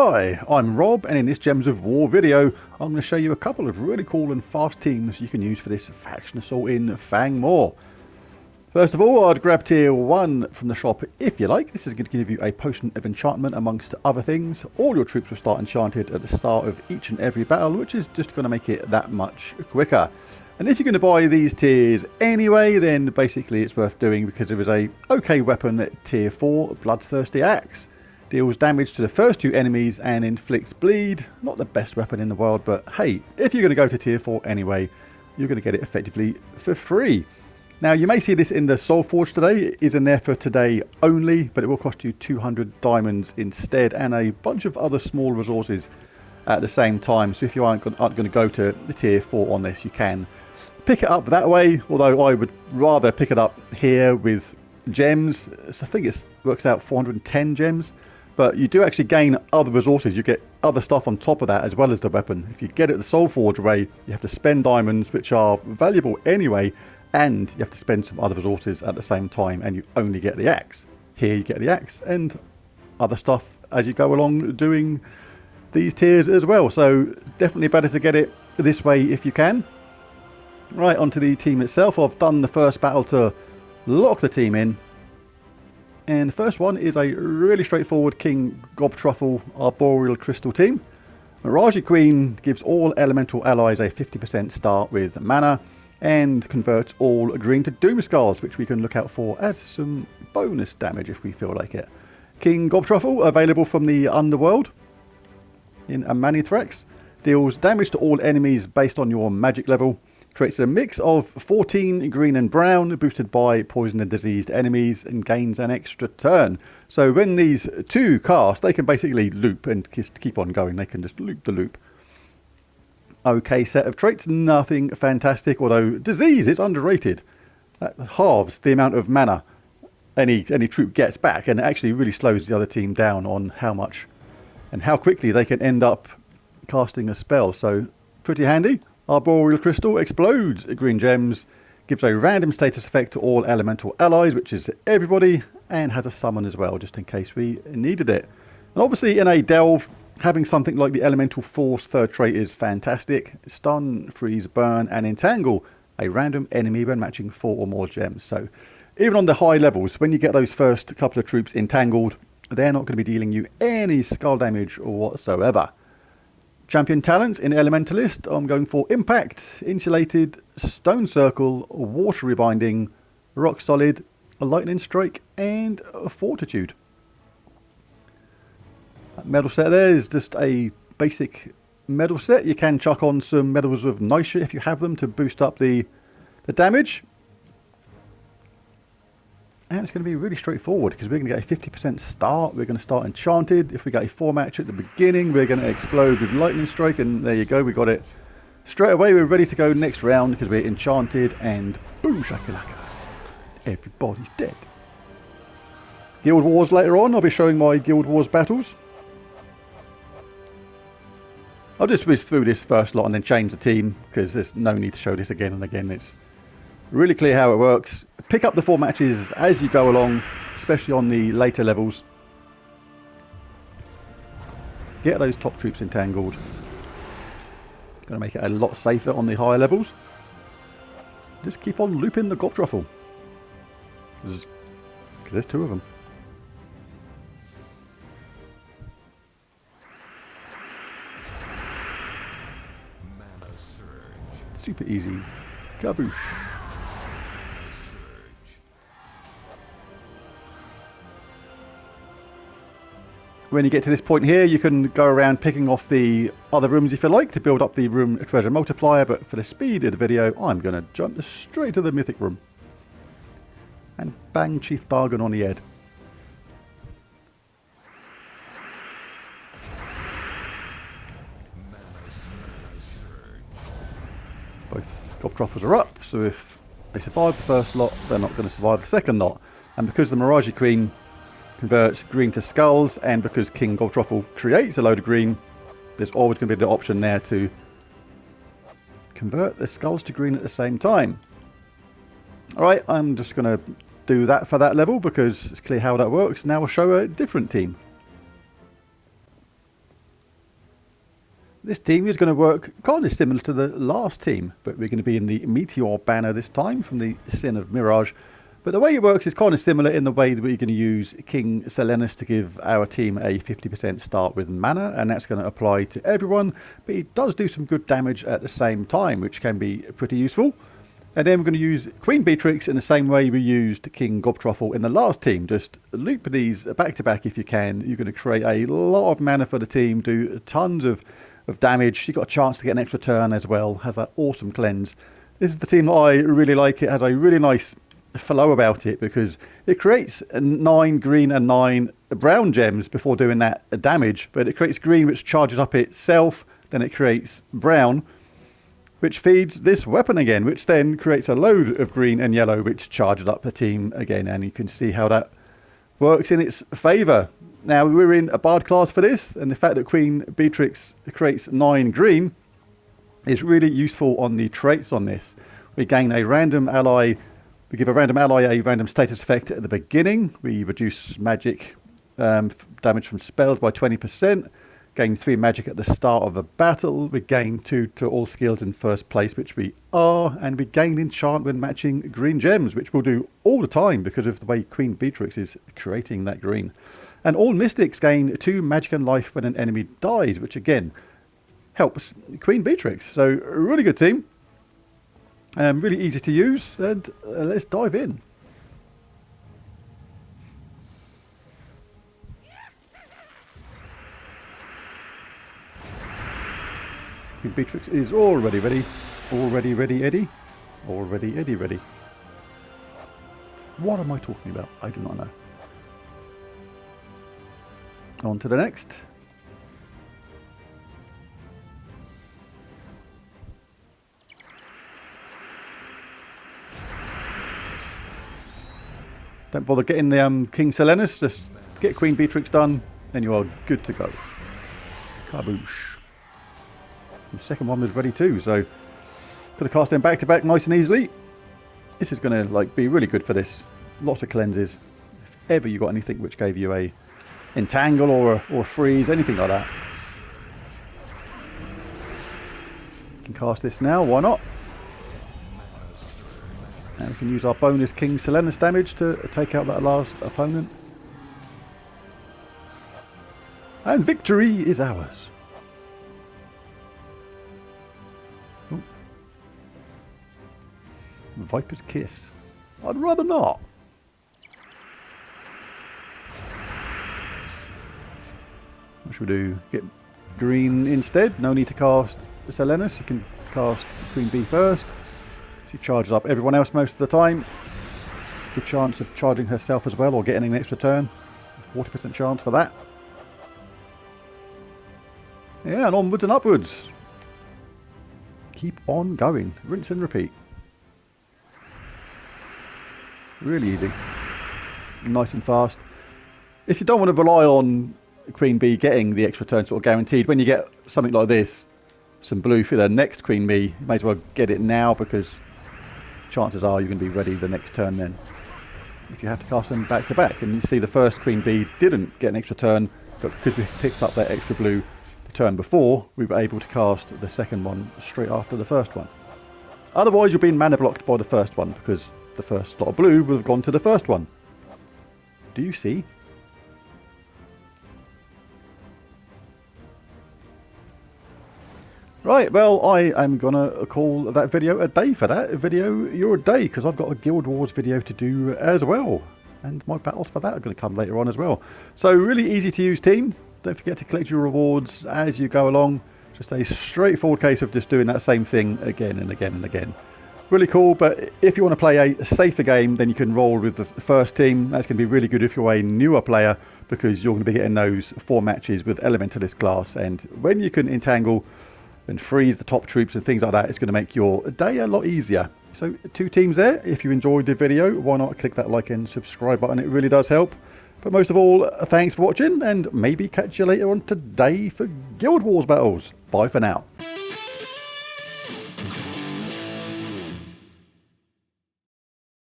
Hi, I'm Rob, and in this Gems of War video I'm going to show you a couple of really cool and fast teams you can use for this faction assault in Fang Moor. First of all, I'd grab tier 1 from the shop if you like. This is going to give you a potion of enchantment amongst other things. All your troops will start enchanted at the start of each and every battle, which is just going to make it that much quicker. And if you're going to buy these tiers anyway, then basically it's worth doing because there is a okay weapon at tier 4, Bloodthirsty Axe. Deals damage to the first 2 enemies and inflicts bleed. Not the best weapon in the world, but hey, if you're going to go to tier 4 anyway, you're going to get it effectively for free. Now, you may see this in the Soul Forge today. It is in there for today only, but it will cost you 200 diamonds instead and a bunch of other small resources at the same time. So if you aren't going to go to the tier 4 on this, you can pick it up that way, although I would rather pick it up here with gems. So I think it works out 410 gems. But you do actually gain other resources. You get other stuff on top of that as well as the weapon. If you get it the Soul Forge way, you have to spend diamonds, which are valuable anyway, and you have to spend some other resources at the same time, and you only get the axe. Here you get the axe and other stuff as you go along doing these tiers as well. So definitely better to get it this way if you can. Right, onto the team itself. I've done the first battle to lock the team in. And the first one is a really straightforward King Gob Truffle Arboreal Crystal team. Mirage Queen gives all elemental allies a 50% start with mana and converts all green to Doom Skulls, which we can look out for as some bonus damage if we feel like it. King Gob Truffle, available from the Underworld in MYTHIC, deals damage to all enemies based on your magic level. Creates a mix of 14 green and brown, boosted by poison and diseased enemies, and gains an extra turn. So when these 2 cast, they can basically loop and just keep on going. They can just loop the loop. Okay set of traits, nothing fantastic, although disease is underrated. That halves the amount of mana any troop gets back, and it actually really slows the other team down on how much and how quickly they can end up casting a spell. So pretty handy. Arboreal Crystal explodes green gems, gives a random status effect to all elemental allies, which is everybody, and has a summon as well, just in case we needed it. And obviously in a delve, having something like the Elemental Force third trait is fantastic. Stun, freeze, burn, and entangle a random enemy when matching 4 or more gems. So even on the high levels, when you get those first couple of troops entangled, they're not going to be dealing you any skull damage whatsoever. Champion talents in Elementalist, I'm going for Impact, Insulated, Stone Circle, Watery Binding, Rock Solid, Lightning Strike, and Fortitude. That medal set there is just a basic medal set. You can chuck on some medals of Nisha if you have them to boost up the damage. And it's going to be really straightforward because we're going to get a 50% start. We're going to start enchanted. If we get a 4 match at the beginning, we're going to explode with lightning strike, and there you go, we got it straight away. We're ready to go next round because we're enchanted, and boom shakalaka, everybody's dead. Guild Wars later on. I'll be showing my Guild Wars battles. I'll just whiz through this first lot and then change the team because there's no need to show this again and again. It's really clear how it works. Pick up the 4 matches as you go along, especially on the later levels. Get those top troops entangled. Going to make it a lot safer on the higher levels. Just keep on looping the Gob Truffle. Because there's 2 of them. Super easy. Kaboosh. When you get to this point here, you can go around picking off the other rooms if you like to build up the room treasure multiplier, but for the speed of the video, I'm going to jump straight to the mythic room. And bang Chief Bargain on the head. Both Gob Truffles are up, so if they survive the first lot, they're not going to survive the second lot. And because the Mirage Queen converts green to skulls, and because King Gob Truffle creates a load of green, there's always going to be the option there to convert the skulls to green at the same time. Alright, I'm just going to do that for that level because it's clear how that works. Now we'll show a different team. This team is going to work kind of similar to the last team, but we're going to be in the Meteor banner this time from the Sin of Mirage. But the way it works is kind of similar in the way that we're going to use King Selenus to give our team a 50% start with mana, and that's going to apply to everyone, but it does do some good damage at the same time, which can be pretty useful. And then we're going to use Queen Beatrix in the same way we used King Gob Truffle in the last team. Just loop these back to back if you can. You're going to create a lot of mana for the team, do tons of damage. You've got a chance to get an extra turn as well, has that awesome cleanse. This is the team that I really like. It has a really nice flow about it because it creates 9 green and 9 brown gems before doing that damage, but it creates green which charges up itself, then it creates brown which feeds this weapon again, which then creates a load of green and yellow which charges up the team again, and you can see how that works in its favour. Now we're in a bard class for this, and the fact that Queen Beatrix creates 9 green is really useful on the traits on this. We gain a random ally. We give a random ally a random status effect at the beginning. We reduce magic damage from spells by 20%. Gain 3 magic at the start of a battle. We gain 2 to all skills in first place, which we are. And we gain enchant when matching green gems, which we'll do all the time because of the way Queen Beatrix is creating that green. And all mystics gain 2 magic and life when an enemy dies, which again helps Queen Beatrix. So a really good team. Really easy to use, and let's dive in. Queen Beatrix is already ready. Already ready, Eddie. Already Eddie ready. What am I talking about? I do not know. On to the next. Don't bother getting the King Selenus, just get Queen Beatrix done, and you are good to go. Kaboosh. The second one was ready too, so could have cast them back to back nice and easily. This is going to be really good for this. Lots of cleanses. If ever you got anything which gave you a entangle or a freeze, anything like that. You can cast this now, why not? And we can use our bonus King Selenus damage to take out that last opponent. And victory is ours. Ooh. Viper's Kiss. I'd rather not. What should we do? Get green instead. No need to cast Selenus. You can cast Queen Bee first. She charges up everyone else most of the time. Good chance of charging herself as well or getting an extra turn. 40% chance for that. Yeah, and onwards and upwards. Keep on going. Rinse and repeat. Really easy. Nice and fast. If you don't want to rely on Queen Bee getting the extra turn sort of guaranteed, when you get something like this, some blue for the next Queen Bee, you may as well get it now because chances are you're going to be ready the next turn then. If you have to cast them back to back, and you see the first Queen Bee didn't get an extra turn, but because we picked up that extra blue the turn before, we were able to cast the second one straight after the first one. Otherwise you're being mana blocked by the first one because the first lot of blue would have gone to the first one. Do you see? Right, well, I am going to call that video a day for that. Video, you're a day, because I've got a Guild Wars video to do as well. And my battles for that are going to come later on as well. So, really easy to use team. Don't forget to collect your rewards as you go along. Just a straightforward case of just doing that same thing again and again and again. Really cool, but if you want to play a safer game, then you can roll with the first team. That's going to be really good if you're a newer player, because you're going to be getting those 4 matches with Elementalist class. And when you can entangle and freeze the top troops and things like that, it's going to make your day a lot easier. So 2 teams there. If you enjoyed the video, why not click that like and subscribe button? It really does help. But most of all, thanks for watching, and maybe catch you later on today for Guild Wars battles. Bye for now.